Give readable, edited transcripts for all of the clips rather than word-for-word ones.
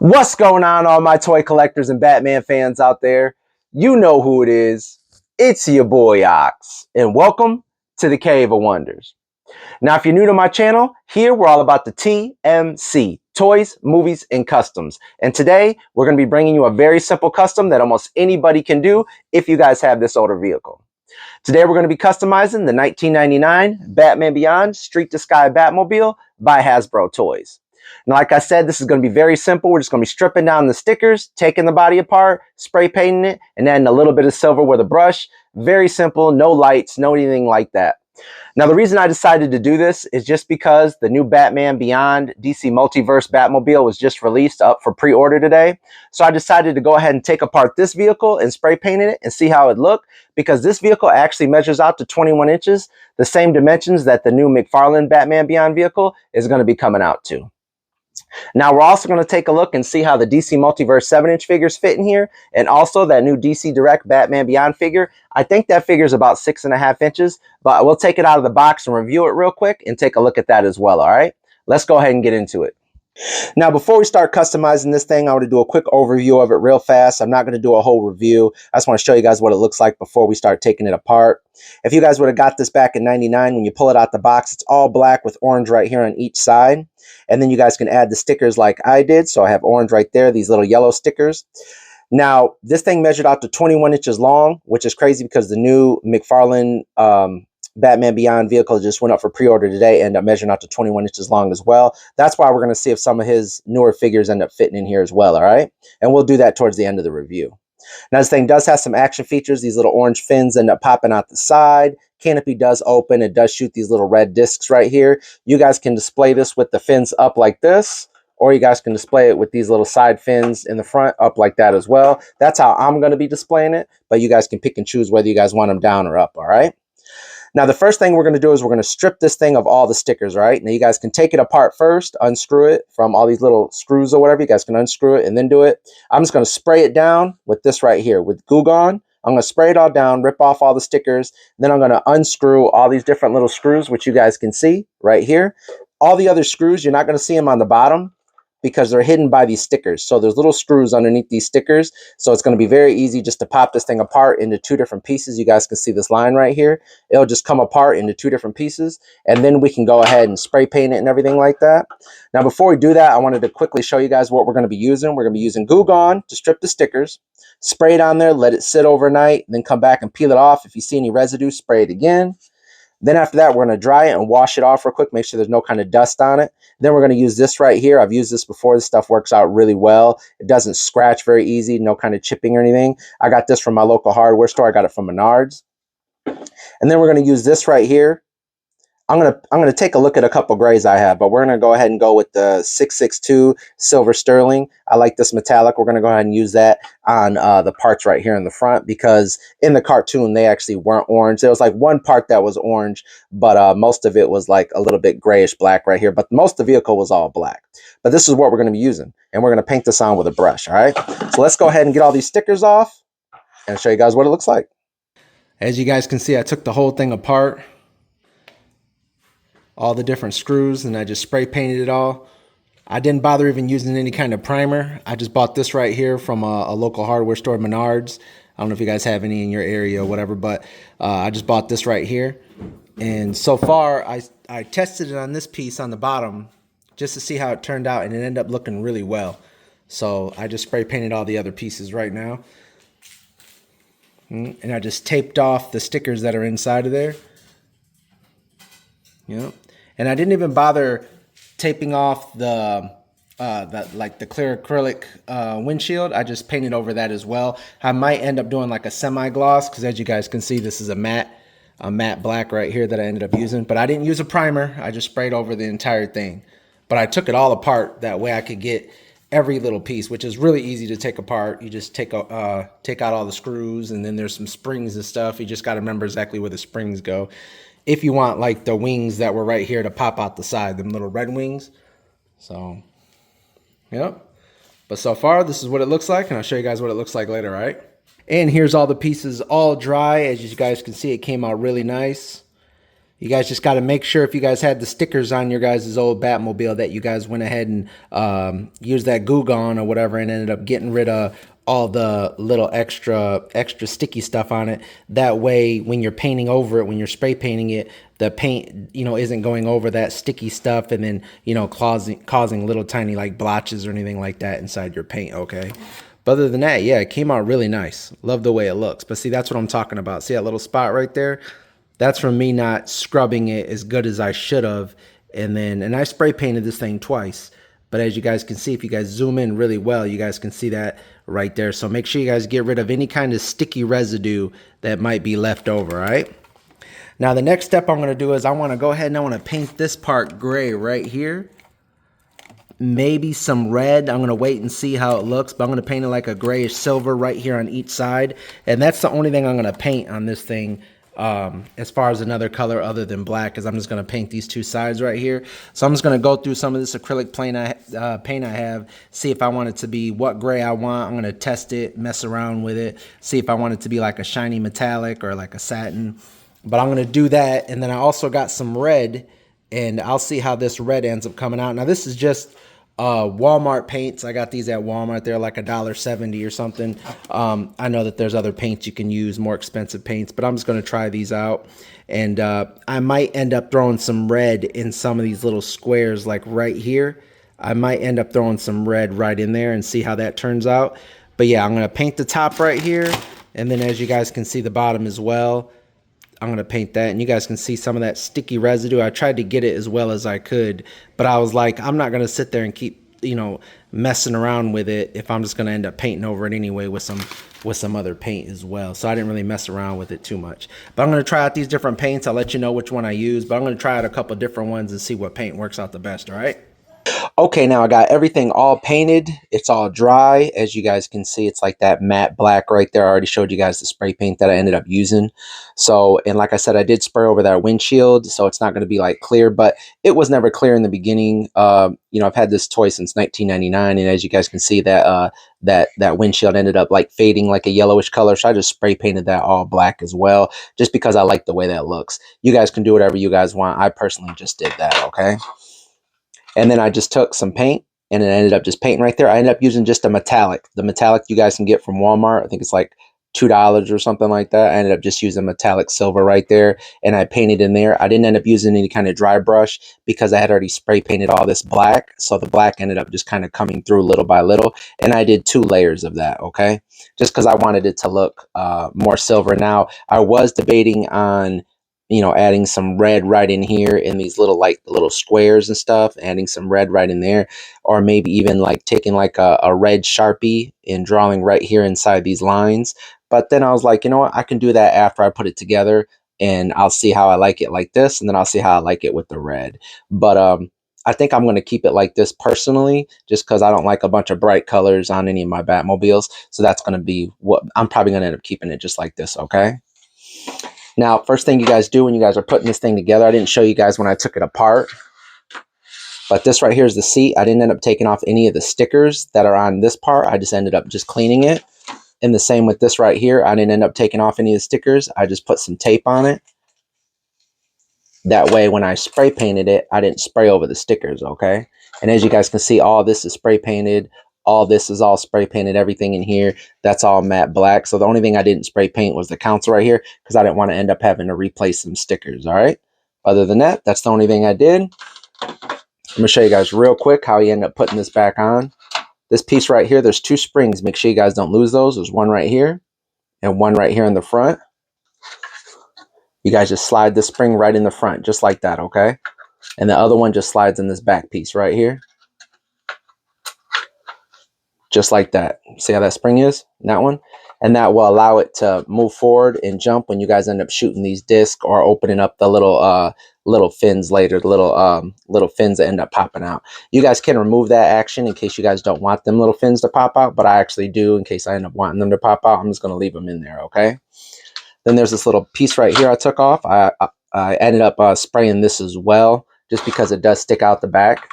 What's going on, all my toy collectors and Batman fans out there? You know who it is. It's your boy Ox, and welcome to the Cave of Wonders. Now, if you're new to my channel, here we're all about the TMC, toys, movies, and customs. And today, we're going to be bringing you a very simple custom that almost anybody can do if you guys have this older vehicle. Today, we're going to be customizing the 1999 Batman Beyond Street to Sky Batmobile by Hasbro Toys. Now, like I said, this is going to be very simple. We're just going to be stripping down the stickers, taking the body apart, spray painting it, and adding a little bit of silver with a brush. Very simple, no lights, no anything like that. Now, the reason I decided to do this is just because the new Batman Beyond DC Multiverse Batmobile was just released up for pre-order today. So I decided to go ahead and take apart this vehicle and spray paint it and see how it looked, because this vehicle actually measures out to 21 inches, the same dimensions that the new McFarlane Batman Beyond vehicle is going to be coming out to. Now, we're also going to take a look and see how the DC Multiverse 7-inch figures fit in here, and also that new DC Direct Batman Beyond figure. I think that figure is about 6.5 inches, but we'll take it out of the box and review it real quick and take a look at that as well, all right? Let's go ahead and get into it. Now, before we start customizing this thing, I want to do a quick overview of it real fast. I'm not going to do a whole review. I just want to show you guys what it looks like before we start taking it apart. If you guys would have got this back in '99, when you pull it out the box, it's all black with orange right here on each side. And then you guys can add the stickers like I did. So I have orange right there, these little yellow stickers. Now, this thing measured out to 21 inches long, which is crazy because the new McFarlane Batman Beyond vehicle just went up for pre-order today, ended up measuring out to 21 inches long as well. That's why we're going to see if some of his newer figures end up fitting in here as well, all right? And we'll do that towards the end of the review. Now, this thing does have some action features. These little orange fins end up popping out the side. Canopy does open. It does shoot these little red discs right here. You guys can display this with the fins up like this, or you guys can display it with these little side fins in the front up like that as well. That's how I'm going to be displaying it, but you guys can pick and choose whether you guys want them down or up, all right? Now, the first thing we're going to do is we're going to strip this thing of all the stickers, right? Now, you guys can take it apart first, unscrew it from all these little screws or whatever. You guys can unscrew it and then do it. I'm just going to spray it down with this right here, with Goo Gone. I'm going to spray it all down, rip off all the stickers. Then I'm going to unscrew all these different little screws, which you guys can see right here. All the other screws, you're not going to see them on the bottom, because they're hidden by these stickers. So there's little screws underneath these stickers. So it's going to be very easy just to pop this thing apart into two different pieces. You guys can see this line right here. It'll just come apart into two different pieces. And then we can go ahead and spray paint it and everything like that. Now, before we do that, I wanted to quickly show you guys what we're going to be using. We're going to be using Goo Gone to strip the stickers. Spray it on there, let it sit overnight, then come back and peel it off. If you see any residue, spray it again. Then after that, we're going to dry it and wash it off real quick. Make sure there's no kind of dust on it. Then we're going to use this right here. I've used this before. This stuff works out really well. It doesn't scratch very easy. No kind of chipping or anything. I got this from my local hardware store. I got it from Menards. And then we're going to use this right here. I'm gonna take a look at a couple grays I have, but we're going to go ahead and go with the 662 silver sterling. I like this metallic. We're going to go ahead and use that on the parts right here in the front, because in the cartoon, they actually weren't orange. There was like one part that was orange, but most of it was like a little bit grayish black right here, but most of the vehicle was all black. But this is what we're going to be using, and we're going to paint this on with a brush, all right? So let's go ahead and get all these stickers off and show you guys what it looks like. As you guys can see, I took the whole thing apart, all the different screws, and I just spray painted it all. I didn't bother even using any kind of primer. I just bought this right here from a local hardware store, Menards. I don't know if you guys have any in your area or whatever, but I just bought this right here. And so far, I tested it on this piece on the bottom just to see how it turned out, and it ended up looking really well. So I just spray painted all the other pieces right now. And I just taped off the stickers that are inside of there. Yep. And I didn't even bother taping off the clear acrylic windshield. I just painted over that as well. I might end up doing like a semi-gloss, because as you guys can see, this is a matte black right here that I ended up using. But I didn't use a primer. I just sprayed over the entire thing. But I took it all apart. That way I could get every little piece, which is really easy to take apart. You just take out all the screws, and then there's some springs and stuff. You just got to remember exactly where the springs go. If you want like the wings that were right here to pop out the side, them little red wings. So, yep. But so far, this is what it looks like, and I'll show you guys what it looks like later, right? And here's all the pieces all dry. As you guys can see, it came out really nice. You guys just got to make sure if you guys had the stickers on your guys' old Batmobile that you guys went ahead and used that Goo Gone or whatever and ended up getting rid of all the little extra sticky stuff on it. That way, when you're painting over it, when you're spray painting it, the paint, isn't going over that sticky stuff and then, causing little tiny like blotches or anything like that inside your paint, okay? But other than that, yeah, it came out really nice. Love the way it looks. But see, that's what I'm talking about. See that little spot right there? That's from me not scrubbing it as good as I should have. And I spray painted this thing twice. But as you guys can see, if you guys zoom in really well, you guys can see that right there. So make sure you guys get rid of any kind of sticky residue that might be left over, all right? Now the next step I'm going to do is I want to go ahead and I want to paint this part gray right here. Maybe some red. I'm going to wait and see how it looks, but I'm going to paint it like a grayish silver right here on each side. And that's the only thing I'm going to paint on this thing as far as another color other than black, is I'm just going to paint these two sides right here. So I'm just going to go through some of this acrylic paint I have, see if I want it to be what gray I want. I'm going to test it, mess around with it, see if I want it to be like a shiny metallic or like a satin. But I'm going to do that. And then I also got some red, and I'll see how this red ends up coming out. Now this is just Walmart paints. I got these at Walmart. They're like $1.70 or something. I know that there's other paints you can use, more expensive paints, but I'm just going to try these out. And I might end up throwing some red in some of these little squares like right here. I might end up throwing some red right in there and see how that turns out. But yeah, I'm going to paint the top right here. And then as you guys can see, the bottom as well. I'm going to paint that, and you guys can see some of that sticky residue. I tried to get it as well as I could, but I was like, I'm not going to sit there and keep, messing around with it if I'm just going to end up painting over it anyway with some other paint as well. So I didn't really mess around with it too much. But I'm going to try out these different paints. I'll let you know which one I use, but I'm going to try out a couple different ones and see what paint works out the best, all right? Okay, now I got everything all painted. It's all dry. As you guys can see, it's like that matte black right there. I already showed you guys the spray paint that I ended up using. So, and like I said, I did spray over that windshield, so it's not going to be like clear, but it was never clear in the beginning. I've had this toy since 1999, and as you guys can see, that that windshield ended up like fading like a yellowish color. So I just spray painted that all black as well, just because I like the way that looks. You guys can do whatever you guys want. I personally just did that, okay? And then I just took some paint and it ended up just painting right there. I ended up using just a metallic. The metallic you guys can get from Walmart. I think it's like $2 or something like that. I ended up just using metallic silver right there, and I painted in there. I didn't end up using any kind of dry brush because I had already spray painted all this black. So the black ended up just kind of coming through little by little. And I did 2 layers of that, okay? Just because I wanted it to look more silver. Now, I was debating on adding some red right in here in these little squares and stuff, adding some red right in there, or maybe even like taking like a red Sharpie and drawing right here inside these lines. But then I was like, you know what, I can do that after I put it together, and I'll see how I like it like this, and then I'll see how I like it with the red. But I think I'm going to keep it like this personally, just because I don't like a bunch of bright colors on any of my Batmobiles. So that's going to be what I'm probably going to end up keeping it just like this, okay? Now, first thing you guys do when you guys are putting this thing together, I didn't show you guys when I took it apart, but this right here is the seat. I didn't end up taking off any of the stickers that are on this part. I just ended up just cleaning it. And the same with this right here. I didn't end up taking off any of the stickers. I just put some tape on it. That way, when I spray painted it, I didn't spray over the stickers, okay? And as you guys can see, all this is spray painted. All this is all spray painted. Everything in here, that's all matte black. So the only thing I didn't spray paint was the console right here, because I didn't want to end up having to replace some stickers, all right? Other than that, that's the only thing I did. I'm going to show you guys real quick how you end up putting this back on. This piece right here, there's 2 springs. Make sure you guys don't lose those. There's one right here and one right here in the front. You guys just slide the spring right in the front, just like that, okay? And the other one just slides in this back piece right here. Just like that. See how that spring is? That one? And that will allow it to move forward and jump when you guys end up shooting these discs or opening up the little fins later, the little fins that end up popping out. You guys can remove that action in case you guys don't want them little fins to pop out, but I actually do in case I end up wanting them to pop out. I'm just going to leave them in there, okay? Then there's this little piece right here I took off. I ended up spraying this as well, just because it does stick out the back.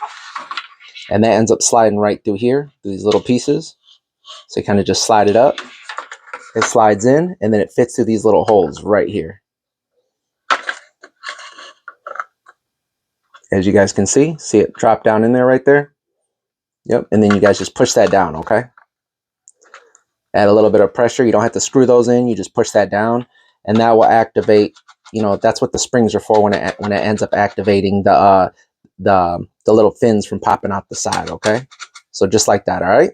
And that ends up sliding right through here, through these little pieces. So you kind of just slide it up. It slides in, and then it fits through these little holes right here. As you guys can see it drop down in there right there. Yep, and then you guys just push that down, okay? Add a little bit of pressure. You don't have to screw those in. You just push that down, and that will activate. You know, that's what the springs are for when it ends up activating the little fins from popping out the side, okay? So just like that, all right?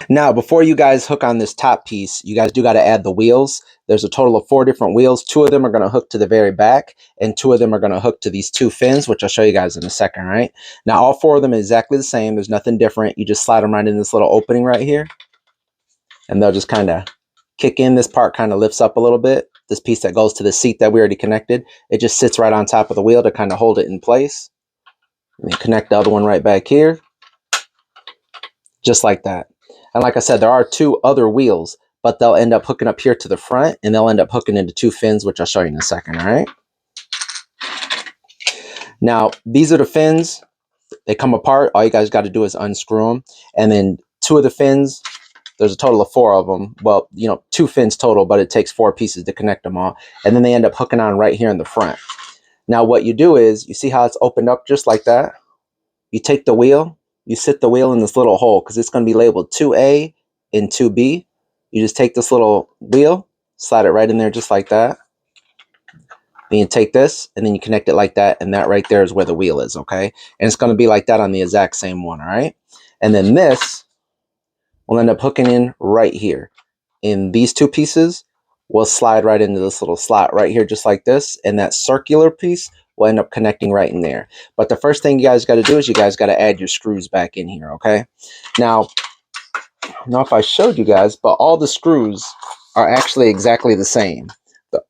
Now, before you guys hook on this top piece, you guys do got to add the wheels. There's a total of 4 different wheels. 2 of them are going to hook to the very back, and 2 of them are going to hook to these 2 fins, which I'll show you guys in a second, right? Now, all 4 of them are exactly the same. There's nothing different. You just slide them right in this little opening right here, and they'll just kind of kick in. This part kind of lifts up a little bit. This piece that goes to the seat that we already connected, it just sits right on top of the wheel to kind of hold it in place. And you connect the other one right back here, just like that. And like I said, there are 2 other wheels, but they'll end up hooking up here to the front, and they'll end up hooking into 2 fins, which I'll show you in a second, all right? Now, these are the fins. They come apart. All you guys got to do is unscrew them. And then 2 of the fins, there's a total of 4 of them. Well, you know, 2 fins total, but it takes 4 pieces to connect them all. And then they end up hooking on right here in the front. Now, what you do is, you see how it's opened up just like that? You take the wheel, you sit the wheel in this little hole, because it's going to be labeled 2A and 2B. You just take this little wheel, slide it right in there just like that. Then you take this, and then you connect it like that, and that right there is where the wheel is, okay? And it's going to be like that on the exact same one, all right? And then this will end up hooking in right here. And these 2 pieces will slide right into this little slot right here just like this, and that circular piece will end up connecting right in there. But the first thing you guys got to do is you guys got to add your screws back in here, okay? Now, I don't know if I showed you guys, but all the screws are actually exactly the same.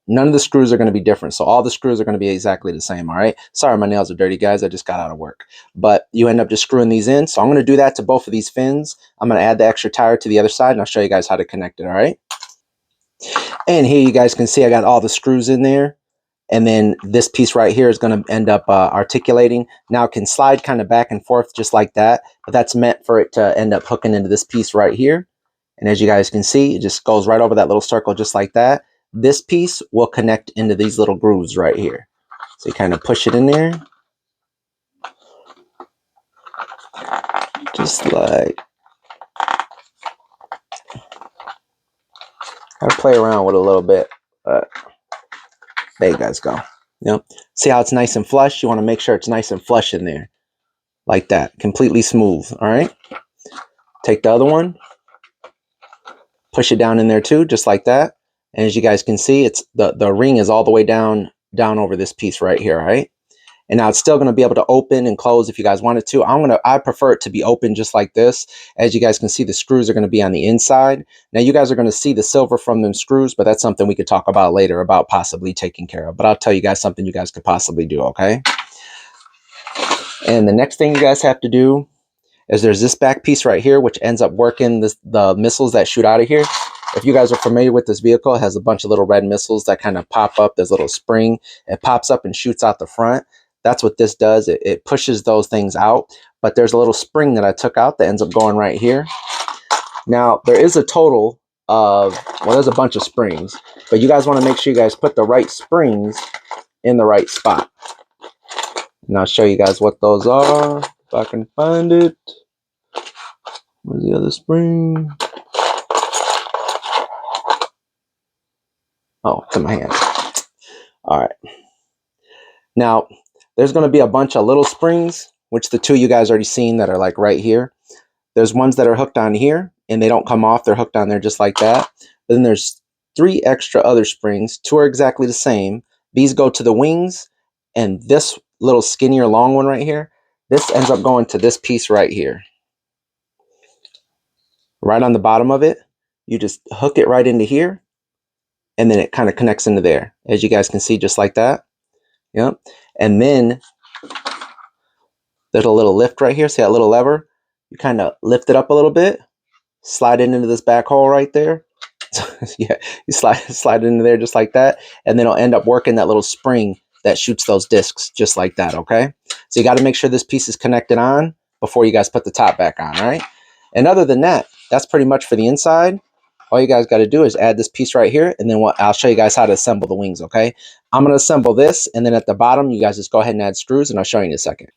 None of the screws are going to be different, so all the screws are going to be exactly the same, all right? Sorry, my nails are dirty, guys. I just got out of work. But you end up just screwing these in, so I'm going to do that to both of these fins. I'm going to add the extra tire to the other side, and I'll show you guys how to connect it, all right? And here you guys can see I got all the screws in there. And then this piece right here is going to end up articulating. Now it can slide kind of back and forth just like that, but that's meant for it to end up hooking into this piece right here. And as you guys can see, it just goes right over that little circle just like that. This piece will connect into these little grooves right here. So you kind of push it in there. Just like, I play around with it a little bit, but there you guys go. Yep. See how it's nice and flush? You want to make sure it's nice and flush in there. Like that. Completely smooth. All right. Take the other one. Push it down in there too, just like that. And as you guys can see, it's the ring is all the way down over this piece right here, all right? And now it's still going to be able to open and close if you guys wanted to. I prefer it to be open just like this. As you guys can see, the screws are going to be on the inside. Now you guys are going to see the silver from them screws, but that's something we could talk about later about possibly taking care of. But I'll tell you guys something you guys could possibly do, okay? And the next thing you guys have to do is there's this back piece right here, which ends up working the missiles that shoot out of here. If you guys are familiar with this vehicle, it has a bunch of little red missiles that kind of pop up. There's a little spring. It pops up and shoots out the front. That's what this does. It pushes those things out. But there's a little spring that I took out that ends up going right here. Now, there is a total of, well, there's a bunch of springs. But you guys want to make sure you guys put the right springs in the right spot. And I'll show you guys what those are. If I can find it. Where's the other spring? Oh, it's in my hand. All right. Now, there's going to be a bunch of little springs, which the 2 you guys already seen that are like right here. There's ones that are hooked on here, and they don't come off. They're hooked on there just like that. Then there's 3 extra other springs. 2 are exactly the same. These go to the wings, and this little skinnier long one right here, this ends up going to this piece right here. Right on the bottom of it, you just hook it right into here, and then it kind of connects into there, as you guys can see, just like that. Yep. And then there's a little lift right here. See that little lever? You kind of lift it up a little bit, slide it into this back hole right there. Yeah, you slide it into there just like that, and then it'll end up working that little spring that shoots those discs just like that, okay? So you got to make sure this piece is connected on before you guys put the top back on, all right? And other than that, that's pretty much for the inside. all you guys got to do is add this piece right here, and then I'll show you guys how to assemble the wings, okay? I'm going to assemble this, and then at the bottom, you guys just go ahead and add screws, and I'll show you in a second.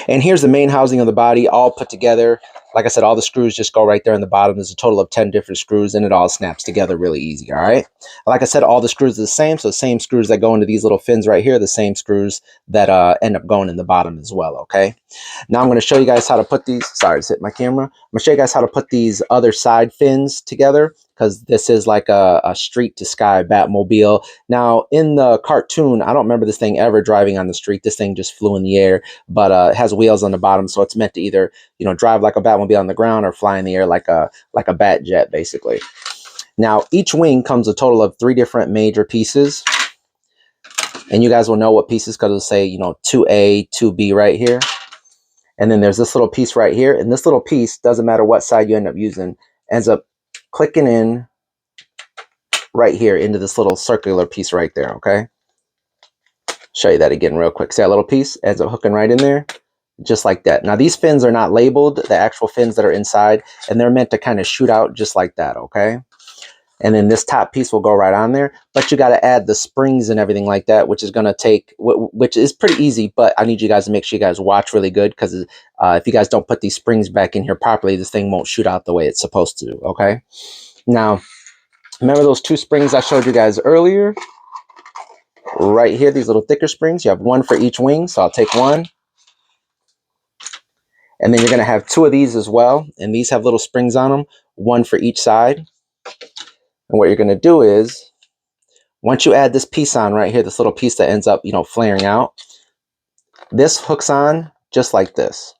And here's the main housing of the body all put together. Like I said, all the screws just go right there in the bottom. There's a total of 10 different screws, and it all snaps together really easy, all right? Like I said, all the screws are the same, so the same screws that go into these little fins right here, the same screws that end up going in the bottom as well, okay? Now I'm going to show you guys how to put these. Sorry, it's hit my camera. I'm going to show you guys how to put these other side fins together, because this is like a street to Sky Batmobile. Now, in the cartoon, I don't remember this thing ever driving on the street. This thing just flew in the air, but it has wheels on the bottom, so it's meant to either, you know, drive like a Batmobile on the ground or fly in the air like a bat jet, basically. Now, each wing comes a total of 3 different major pieces, and you guys will know what pieces because it'll say, you know, 2A, 2B right here. And then there's this little piece right here, and this little piece, doesn't matter what side you end up using, ends up clicking in right here into this little circular piece right there, okay? Show you that again real quick. See that little piece ends up hooking right in there, just like that. Now, these fins are not labeled, the actual fins that are inside, and they're meant to kind of shoot out just like that, okay? And then this top piece will go right on there, but you got to add the springs and everything like that, which is going to take, which is pretty easy, but I need you guys to make sure you guys watch really good, because if you guys don't put these springs back in here properly, this thing won't shoot out the way it's supposed to, okay? Now, remember those 2 springs I showed you guys earlier? Right here, these little thicker springs, you have 1 for each wing, so I'll take 1. And then you're going to have 2 of these as well, and these have little springs on them, 1 for each side. And what you're going to do is, once you add this piece on right here, this little piece that ends up, you know, flaring out, this hooks on just like this.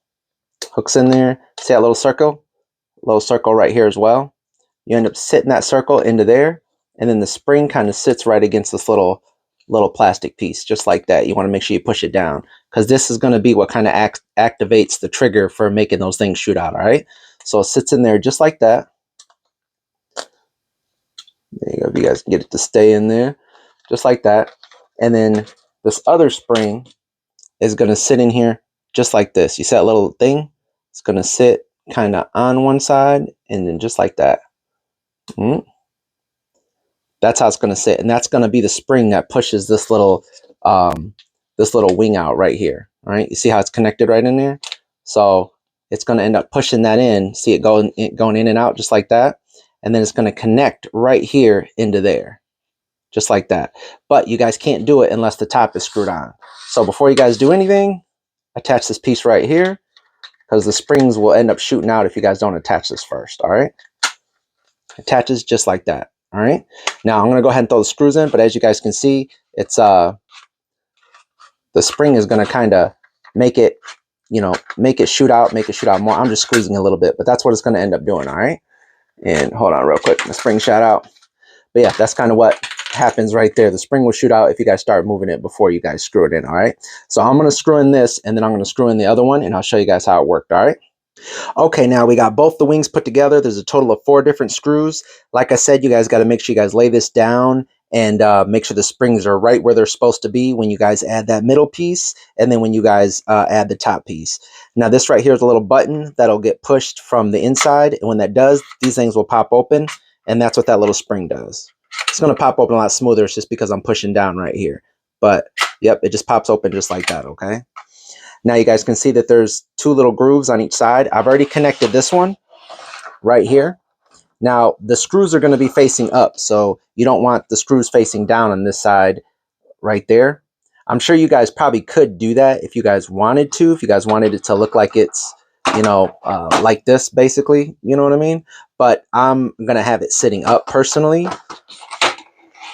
Hooks in there. See that little circle right here as well. You end up sitting that circle into there, and then the spring kind of sits right against this little plastic piece, just like that. You want to make sure you push it down, because this is going to be what kind of activates the trigger for making those things shoot out, all right? So it sits in there just like that. There you go. If you guys can get it to stay in there, just like that. And then this other spring is going to sit in here just like this. You see that little thing? It's going to sit kind of on one side, and then just like that. That's how it's going to sit, and that's going to be the spring that pushes this little wing out right here. All right, you see how it's connected right in there? So it's going to end up pushing that in. See it going in and out just like that, and then it's going to connect right here into there, just like that. But you guys can't do it unless the top is screwed on. So before you guys do anything, attach this piece right here, because the springs will end up shooting out if you guys don't attach this first. All right, attaches just like that. All right, now I'm going to go ahead and throw the screws in, but as you guys can see, it's the spring is going to kind of make it, you know, make it shoot out more. I'm just squeezing a little bit, but that's what it's going to end up doing. All right, and hold on real quick, the spring shot out. But yeah, that's kind of what happens right there. The spring will shoot out if you guys start moving it before you guys screw it in. All right, so I'm going to screw in this, and then I'm going to screw in the other one, and I'll show you guys how it worked. All right. Okay, now we got both the wings put together. There's a total of 4 different screws. Like I said, you guys got to make sure you guys lay this down and make sure the springs are right where they're supposed to be when you guys add that middle piece, and then when you guys add the top piece. Now this right here is a little button that'll get pushed from the inside, and when that does, these things will pop open, and that's what that little spring does. It's going to pop open a lot smoother. It's just because I'm pushing down right here. But yep, it just pops open just like that, okay? Now you guys can see that there's 2 little grooves on each side. I've already connected this one right here. Now the screws are going to be facing up, so you don't want the screws facing down on this side right there. I'm sure you guys probably could do that if you guys wanted to, if you guys wanted it to look like it's, you know, like this basically, you know what I mean? But I'm going to have it sitting up personally,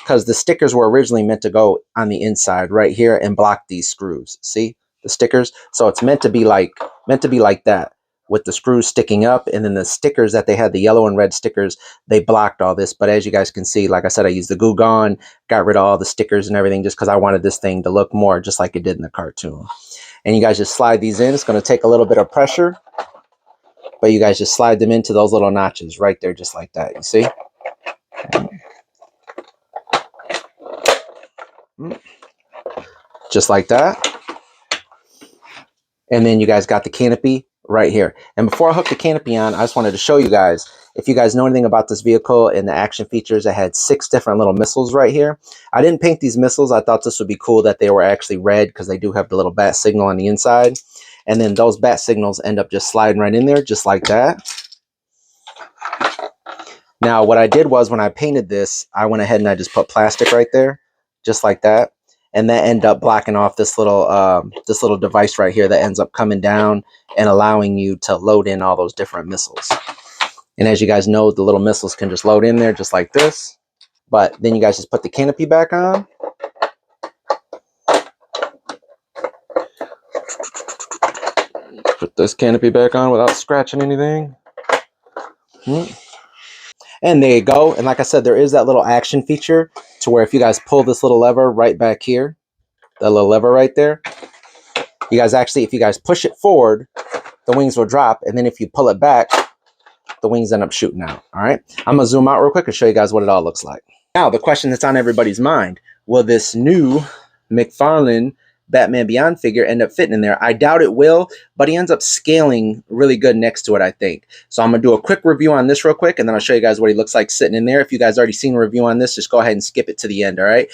because the stickers were originally meant to go on the inside right here and block these screws. See the stickers? So it's meant to be like that, with the screws sticking up, and then the stickers that they had, the yellow and red stickers, they blocked all this. But as you guys can see, like I said, I used the Goo Gone, got rid of all the stickers and everything, just because I wanted this thing to look more just like it did in the cartoon. And you guys just slide these in. It's going to take a little bit of pressure, but you guys just slide them into those little notches right there, just like that. You see? Just like that. And then you guys got the canopy right here. And before I hook the canopy on, I just wanted to show you guys, If you guys know anything about this vehicle and the action features, it had 6 different little missiles right here. I didn't paint these missiles. I thought this would be cool that they were actually red because they do have the little bat signal on the inside. And then those bat signals end up just sliding right in there, just like that. Now, what I did was when I painted this, I went ahead and I just put plastic right there, just like that. And that ended up blocking off this little device right here that ends up coming down and allowing you to load in all those different missiles. And as you guys know, the little missiles can just load in there just like this. But then you guys just put the canopy back on. Put this canopy back on without scratching anything. And there you go. And like I said, there is that little action feature to where if you guys pull this little lever right back here, that little lever right there, you guys actually, if you guys push it forward, the wings will drop. And then if you pull it back, the wings end up shooting out. All right. I'm going to zoom out real quick and show you guys what it all looks like. Now, the question that's on everybody's mind, will this new McFarlane Batman Beyond figure end up fitting in there? I doubt it will, but he ends up scaling really good next to it, I think. So I'm going to do a quick review on this real quick, and then I'll show you guys what he looks like sitting in there. If you guys already seen a review on this, just go ahead and skip it to the end, all right?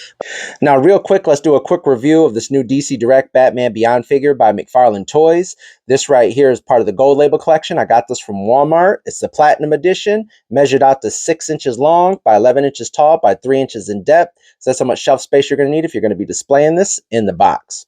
Now, real quick, let's do a quick review of this new DC Direct Batman Beyond figure by McFarlane Toys. This right here is part of the Gold Label collection. I got this from Walmart. It's the Platinum Edition, measured out to 6 inches long by 11 inches tall by 3 inches in depth. So that's how much shelf space you're going to need if you're going to be displaying this in the box.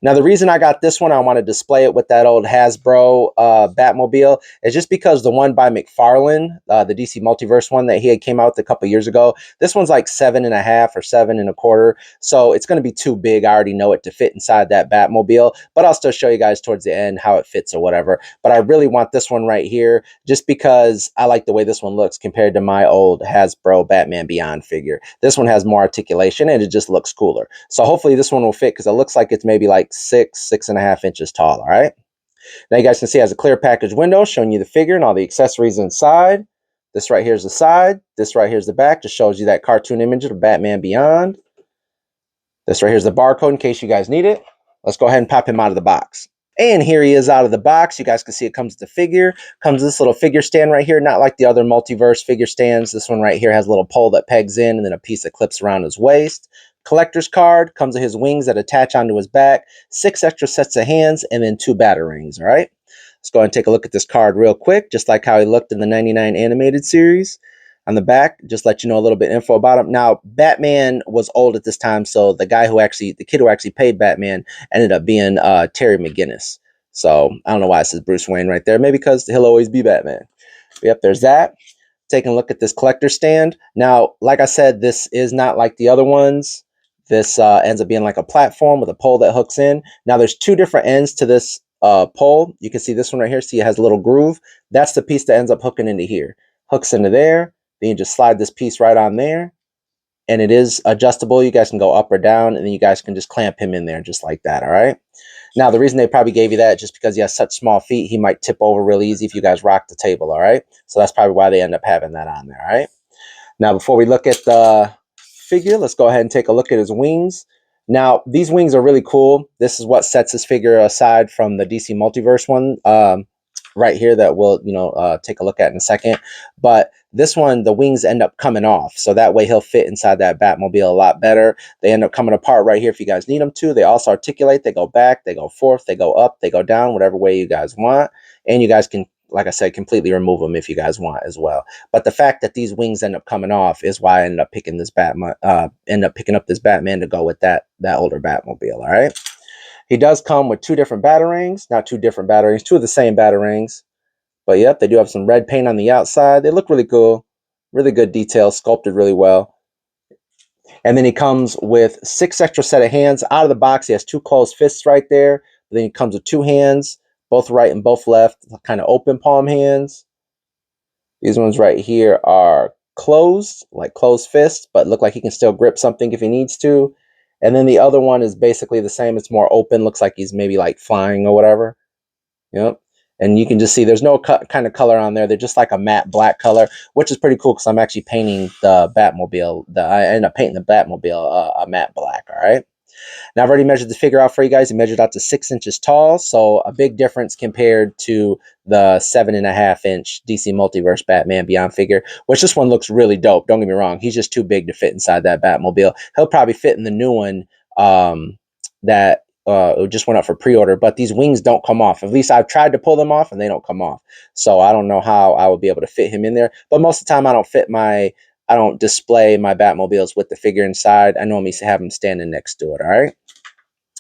Now, the reason I got this one, I want to display it with that old Hasbro Batmobile, is just because the one by McFarlane, the DC Multiverse one that he had came out a couple years ago, this one's like 7.5 or 7.25. So it's going to be too big. I already know it to fit inside that Batmobile, but I'll still show you guys towards the end how it fits or whatever. But I really want this one right here just because I like the way this one looks compared to my old Hasbro Batman Beyond figure. This one has more articulation and it just looks cooler. So hopefully this one will fit because it looks like it's maybe like 6.5 inches tall. All right. Now you guys can see it has a clear package window showing you the figure and all the accessories inside. This right here is the side. This right here is the back. Just shows you that cartoon image of Batman Beyond. This right here is the barcode in case you guys need it. Let's go ahead and pop him out of the box. And here he is out of the box. You guys can see it comes with the figure. Comes with this little figure stand right here. Not like the other multiverse figure stands. This one right here has a little pole that pegs in and then a piece that clips around his waist. Collector's card. Comes with his wings that attach onto his back. 6 extra sets of hands and then 2 batarangs. All right. Let's go ahead and take a look at this card real quick. Just like how he looked in the 99 animated series. On the back, just let you know a little bit info about him. Now, Batman was old at this time, so the kid who actually played Batman ended up being Terry McGinnis. So I don't know why it says Bruce Wayne right there. Maybe because he'll always be Batman. Yep, there's that. Taking a look at this collector stand. Now, like I said, this is not like the other ones. This ends up being like a platform with a pole that hooks in. Now, there's 2 different ends to this pole. You can see this one right here. See, it has a little groove. That's the piece that ends up hooking into here. Hooks into there. Then you just slide this piece right on there. And it is adjustable. You guys can go up or down. And then you guys can just clamp him in there just like that. All right. Now, the reason they probably gave you that is just because he has such small feet. He might tip over real easy if you guys rock the table. All right. So that's probably why they end up having that on there. All right. Now, before we look at the figure, let's go ahead and take a look at his wings. Now, these wings are really cool. This is what sets this figure aside from the DC Multiverse one right here that we'll, take a look at in a second. But this one, the wings end up coming off. So that way he'll fit inside that Batmobile a lot better. They end up coming apart right here if you guys need them to. They also articulate. They go back, they go forth, they go up, they go down, whatever way you guys want. And you guys can, like I said, completely remove them if you guys want as well. But the fact that these wings end up coming off is why I ended up picking this picking up this Batman to go with that older Batmobile. All right. He does come with 2 different batarangs, not 2 different batarangs, 2 of the same batarangs. But yep, they do have some red paint on the outside. They look really cool. Really good detail, sculpted really well. And then he comes with 6 extra set of hands out of the box. He has 2 closed fists right there. Then he comes with 2 hands, both right and both left, kind of open palm hands. These ones right here are closed, like closed fists, but look like he can still grip something if he needs to. And then the other one is basically the same. It's more open. Looks like he's maybe like flying or whatever. Yep. And you can just see there's no kind of color on there. They're just like a matte black color, which is pretty cool because I'm actually painting the Batmobile. I ended up painting the Batmobile a matte black. All right. Now, I've already measured the figure out for you guys. It measured out to 6 inches tall, so a big difference compared to the 7.5-inch DC Multiverse Batman Beyond figure, which this one looks really dope. Don't get me wrong. He's just too big to fit inside that Batmobile. He'll probably fit in the new one that it just went up for pre-order, but these wings don't come off. At least I've tried to pull them off and they don't come off. So I don't know how I would be able to fit him in there. But most of the time I don't display my Batmobiles with the figure inside. I normally have him standing next to it, all right?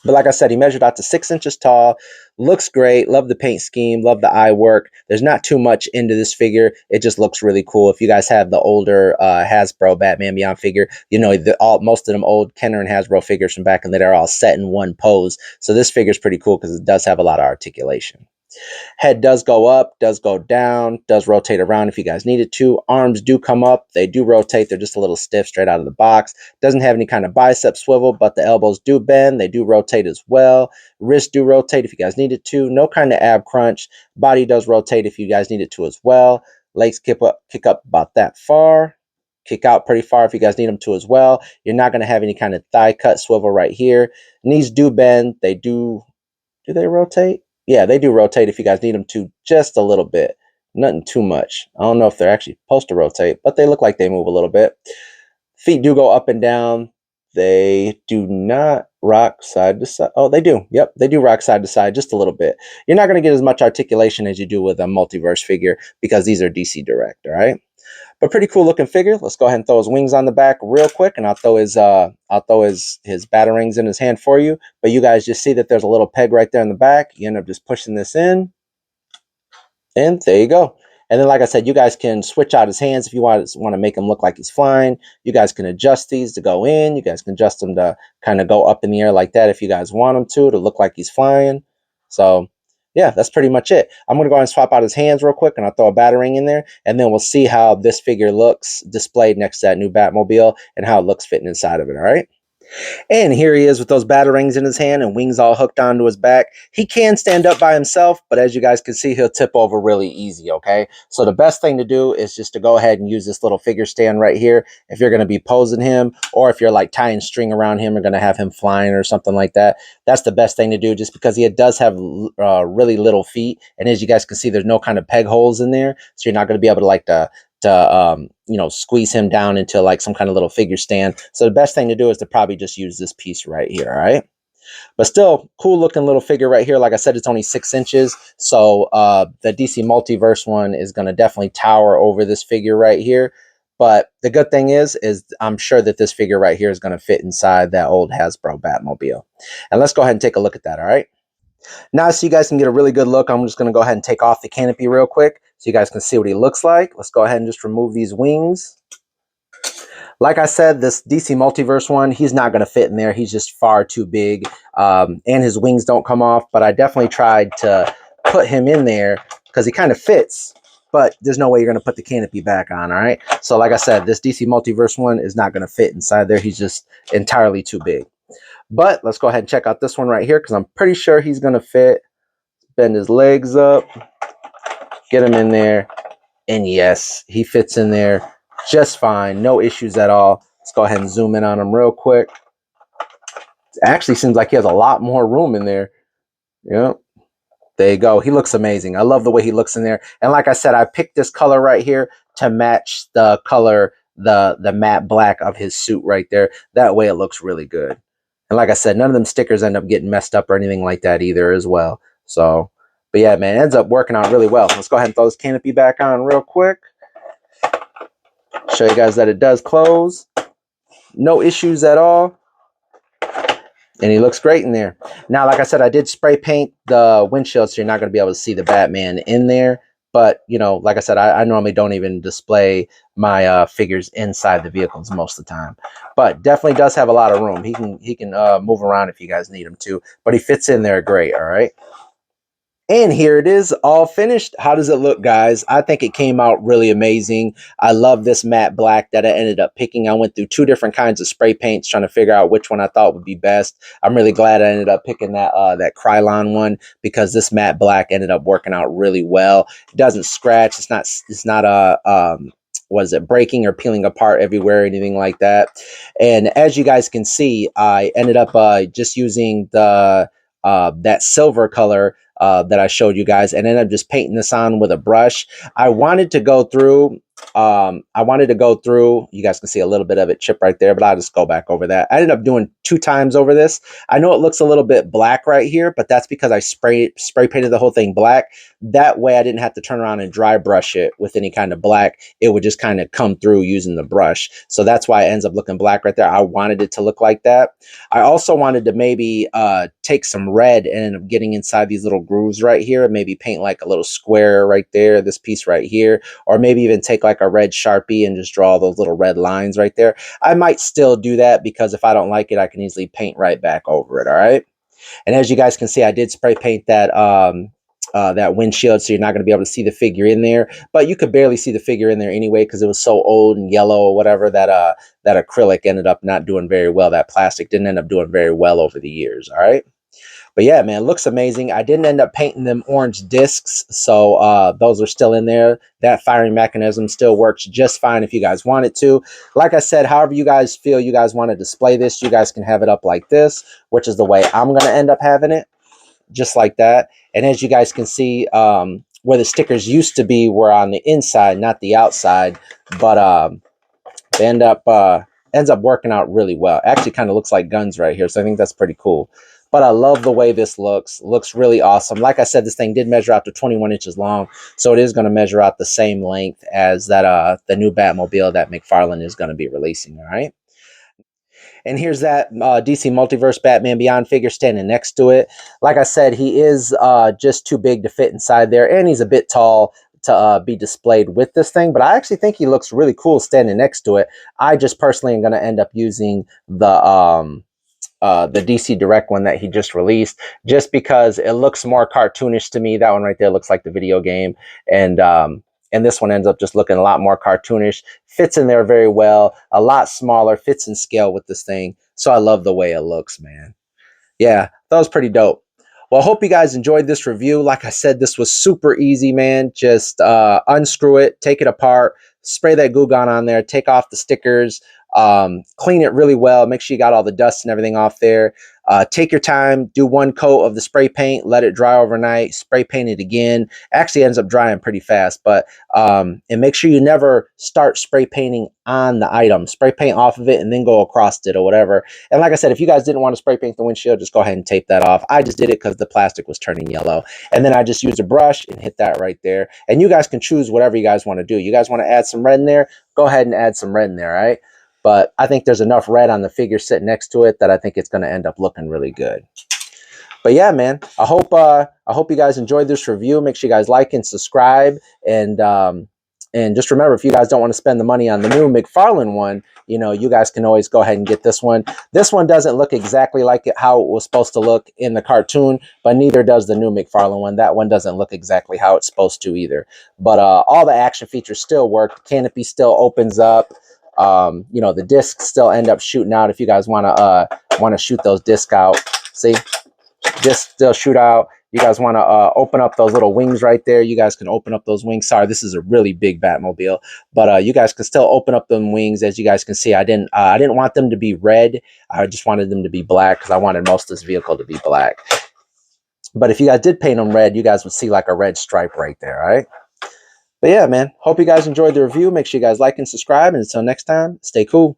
But like I said, he measured out to 6 inches tall. Looks great. Love the paint scheme. Love the eye work. There's not too much into this figure. It just looks really cool. If you guys have the older Hasbro Batman Beyond figure, you know, most of them old Kenner and Hasbro figures from back in the day are all set in one pose. So this figure is pretty cool because it does have a lot of articulation. Head does go up, does go down, does rotate around if you guys need it to. Arms do come up. They do rotate. They're just a little stiff straight out of the box. Doesn't have any kind of bicep swivel, but the elbows do bend. They do rotate as well. Wrists do rotate if you guys need it to. No kind of ab crunch. Body does rotate if you guys need it to as well. Legs kick up about that far. Kick out pretty far if you guys need them to as well. You're not going to have any kind of thigh cut swivel right here. Knees do bend. They do they rotate? Yeah, they do rotate if you guys need them to just a little bit. Nothing too much. I don't know if they're actually supposed to rotate, but they look like they move a little bit. Feet do go up and down. They do not rock side to side. Oh, they do. Yep, they do rock side to side just a little bit. You're not going to get as much articulation as you do with a multiverse figure because these are DC Direct, all right? But pretty cool looking figure. Let's go ahead and throw his wings on the back real quick, and I'll throw his batarangs in his hand for you. But you guys just see that there's a little peg right there in the back. You end up just pushing this in, and there you go. And then, like I said, you guys can switch out his hands if you want to make him look like he's flying. You guys can adjust these to go in. You guys can adjust them to kind of go up in the air like that if you guys want him to look like he's flying. So yeah, that's pretty much it. I'm going to go ahead and swap out his hands real quick, and I'll throw a batarang in there, and then we'll see how this figure looks displayed next to that new Batmobile and how it looks fitting inside of it, all right? And here he is with those batarangs in his hand and wings all hooked onto his back. He can stand up by himself, but as you guys can see, he'll tip over really easy, okay? So the best thing to do is just to go ahead and use this little figure stand right here if you're going to be posing him, or if you're like tying string around him or going to have him flying or something like that. That's the best thing to do, just because he does have really little feet. And as you guys can see, there's no kind of peg holes in there. So you're not going to be able to squeeze him down into like some kind of little figure stand. So the best thing to do is to probably just use this piece right here, all right? But still, cool looking little figure right here. Like I said, it's only 6 inches. So the DC Multiverse one is going to definitely tower over this figure right here. But the good thing is I'm sure that this figure right here is going to fit inside that old Hasbro Batmobile. And let's go ahead and take a look at that, all right? Now, so you guys can get a really good look, I'm just going to go ahead and take off the canopy real quick so you guys can see what he looks like. Let's go ahead and just remove these wings. Like I said, this DC Multiverse one, he's not going to fit in there. He's just far too big, and his wings don't come off. But I definitely tried to put him in there because he kind of fits, but there's no way you're going to put the canopy back on, all right? So like I said, this DC Multiverse one is not going to fit inside there. He's just entirely too big. But let's go ahead and check out this one right here because I'm pretty sure he's going to fit. Bend his legs up, get him in there, and yes, he fits in there just fine. No issues at all. Let's go ahead and zoom in on him real quick. It actually seems like he has a lot more room in there. Yep. There you go. He looks amazing. I love the way he looks in there. And like I said, I picked this color right here to match the color, the matte black of his suit right there. That way it looks really good. And like I said, none of them stickers end up getting messed up or anything like that either as well. So, but yeah, man, it ends up working out really well. Let's go ahead and throw this canopy back on real quick. Show you guys that it does close. No issues at all. And he looks great in there. Now, like I said, I did spray paint the windshield, so you're not going to be able to see the Batman in there. But, you know, like I said, I normally don't even display my figures inside the vehicles most of the time. But definitely does have a lot of room. He can move around if you guys need him to. But he fits in there great, all right? And here it is, all finished. How does it look, guys? I think it came out really amazing. I love this matte black that I ended up picking. I went through 2 different kinds of spray paints trying to figure out which one I thought would be best. I'm really glad I ended up picking that Krylon one because this matte black ended up working out really well. It doesn't scratch. It's not was it breaking or peeling apart everywhere, anything like that. And as you guys can see, I ended up just using the that silver color that I showed you guys, and ended up just painting this on with a brush. I wanted to go through. You guys can see a little bit of it chip right there, but I'll just go back over that. I ended up doing 2 times over this. I know it looks a little bit black right here, but that's because I spray painted the whole thing black. That way I didn't have to turn around and dry brush it with any kind of black. It would just kind of come through using the brush. So that's why it ends up looking black right there. I wanted it to look like that. I also wanted to maybe take some red and end up getting inside these little grooves right here, and maybe paint like a little square right there, this piece right here, or maybe even take like a red Sharpie and just draw those little red lines right there. I might still do that because if I don't like it, I can easily paint right back over it. All right. And as you guys can see, I did spray paint that that windshield, so you're not going to be able to see the figure in there, but you could barely see the figure in there anyway because it was so old and yellow or whatever that that acrylic ended up not doing very well. That plastic didn't end up doing very well over the years. All right. But yeah, man, looks amazing. I didn't end up painting them orange discs, so those are still in there. That firing mechanism still works just fine if you guys want it to. Like I said, however you guys feel you guys want to display this, you guys can have it up like this, which is the way I'm going to end up having it, just like that. And as you guys can see, where the stickers used to be were on the inside, not the outside, but they ends up working out really well. Actually kind of looks like guns right here, so I think that's pretty cool. But I love the way this looks really awesome. Like I said, this thing did measure out to 21 inches long, so it is going to measure out the same length as that the new Batmobile that McFarlane is going to be releasing. All right. And here's that DC Multiverse Batman Beyond figure standing next to it. Like I said, he is just too big to fit inside there, and he's a bit tall to be displayed with this thing. But I actually think he looks really cool standing next to it. I just personally am going to end up using the DC Direct one that he just released, just because it looks more cartoonish to me. That one right there looks like the video game, and this one ends up just looking a lot more cartoonish. Fits in there very well, a lot smaller, fits in scale with this thing. So I love the way it looks, man. Yeah, that was pretty dope. Well, I hope you guys enjoyed this review. Like I said, this was super easy, man. Just unscrew it, take it apart, spray that Goo Gone on there, take off the stickers, clean it really well, make sure you got all the dust and everything off there. Take your time, do 1 coat of the spray paint, let it dry overnight, spray paint it again. Actually ends up drying pretty fast, but and make sure you never start spray painting on the item. Spray paint off of it and then go across it or whatever. And like I said, if you guys didn't want to spray paint the windshield, just go ahead and tape that off. I just did it because the plastic was turning yellow. And then I just used a brush and hit that right there. And you guys can choose whatever you guys want to do. You guys want to add some red in there? Go ahead and add some red in there, all right? But I think there's enough red on the figure sitting next to it that I think it's going to end up looking really good. But yeah, man, I hope you guys enjoyed this review. Make sure you guys like and subscribe, and just remember, if you guys don't want to spend the money on the new McFarlane one, you know, you guys can always go ahead and get this one. This one doesn't look exactly like how it was supposed to look in the cartoon, but neither does the new McFarlane one. That one doesn't look exactly how it's supposed to either. But all the action features still work. The canopy still opens up. You know, the discs still end up shooting out if you guys want to shoot those discs out. See, discs still shoot out. You guys want to open up those little wings right there, you guys can open up those wings. Sorry, this is a really big Batmobile, but you guys can still open up them wings. As you guys can see, I didn't want them to be red. I just wanted them to be black because I wanted most of this vehicle to be black. But if you guys did paint them red, you guys would see like a red stripe right there. All right. But yeah, man, hope you guys enjoyed the review. Make sure you guys like and subscribe. And until next time, stay cool.